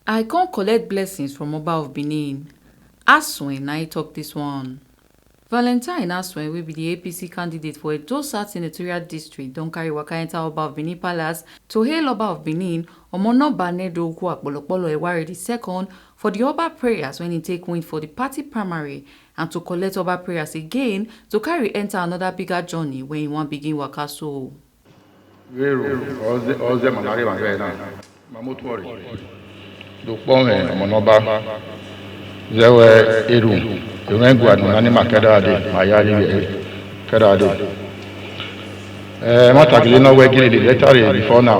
I can't collect blessings from Oba of Benin. Asuen, I talk this one. Valentine Asuen will be the APC candidate for Edo South Senatorial District don carry waka enter Oba of Benin Palace to hail Oba of Benin Omonoba Nedo Oba Ewuare II for the Oba prayers when he take win for the party primary and to collect Oba prayers again to carry enter another bigger journey when he wan begin waka so. Zewe Irungu Adunani Makedade, Mayali Kedade. Matagili no way gili literally before now.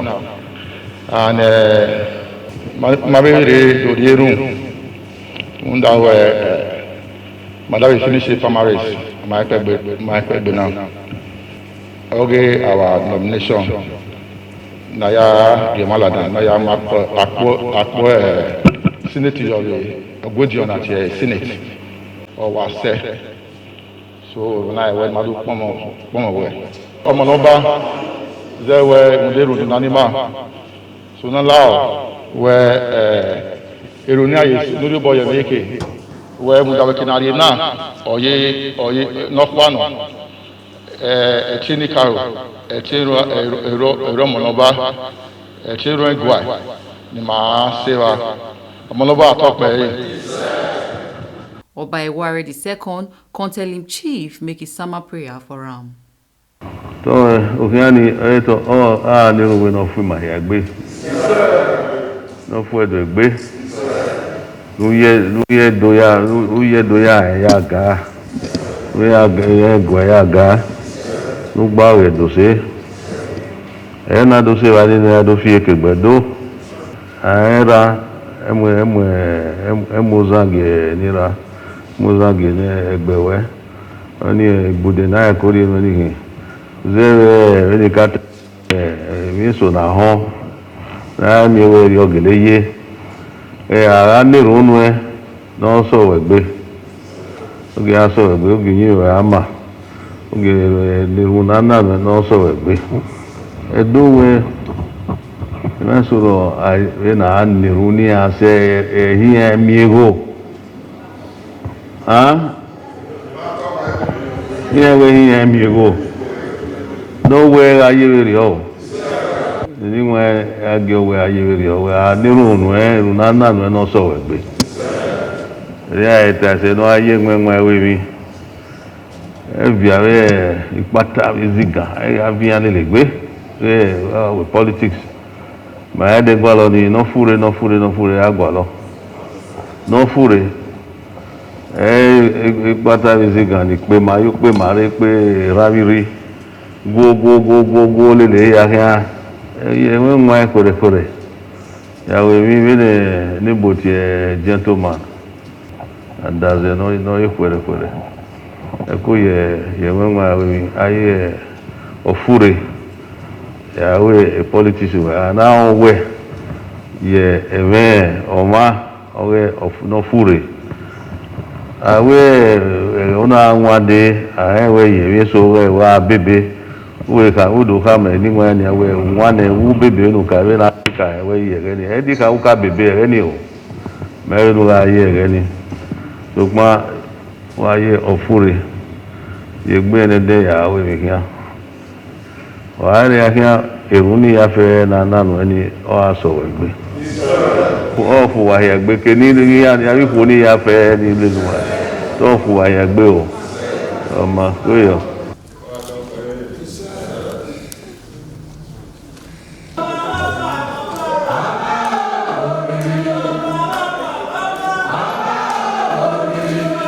And Mabiri Dodieru Unda where Madawi finished primaries, Michael Benam. Okay, our nomination. Naya Yamalada, Naya Akpo Senate of the Godion at the Senate or was said. So when I went Madu Pomaway. Omaloba, there were Muderu in Anima. So now where Irunia is Nuruboy and Eke, where Mudawakinarina or ye not one. A Chinikaro, a Romanoba, a children Guai, Nima Seva, a Monoba top. Oba Ewuare II can't tell him chief make his summer prayer for him. Okiani, never went off with my agbe. No further agbe. Uye doya, yaga. We are Guayaga. No bow dossier. Ena dossier valina dossier que bedo. Era Mozangue nira Mozangue ne egbewe. Oni budena ekori oni. Zere any cat miso na ho. Na mi we yogeleye. Ara ni runwe no so wegbe. Oge aso wegbe oge yin we ama. Lirunana no so egbe edowe na soro na aniruni ase ehie miego hie miego no we ayiri o ni we age we ayiri o we anirunu runana no so egbe ya eta se no aye nwenwe we mi Viare Ipata Ziga, Avian Legbe, with politics. My head gualoni, no fure, agualo. No fure. Ipata Ziga, Nikbe Mayukbe Marekbe, Raviri, go, Lele, Yahia, my kore. Yahweh, we a Niboti gentleman. And there's no kore. Ye mama aye ofure ya we a politician now we ye eve oma owe of no fure awe ona nwade we ye so we wa bebe we ka udo ka me ni nwa ni we nwane wu bebe no ka we na ka we ye ni e di ka u ka bebe ni o me no ga ye ni so ma wa ye ofure ye gbene de ya we mi kia wa re ya kia eruni ya fe na nanu ni o aso we gbe o fu wa ya gbe ke ni ya ni abi fu ni ya fe ni le wa to fu wa ya gbe o ma ko yo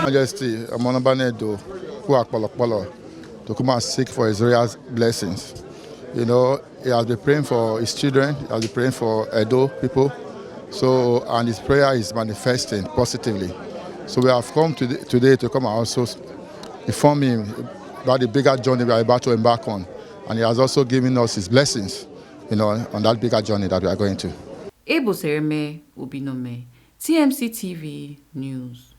Majesty, Omonoba Nedo, who are Polo, to come and seek for his royal blessings. You know, he has been praying for his children, he has been praying for Edo people, so, and his prayer is manifesting positively. So we have come today to come and also inform him about the bigger journey we are about to embark on. And he has also given us his blessings, you know, on that bigger journey that we are going to. Ebo Sereme Obinome, TMC TV News.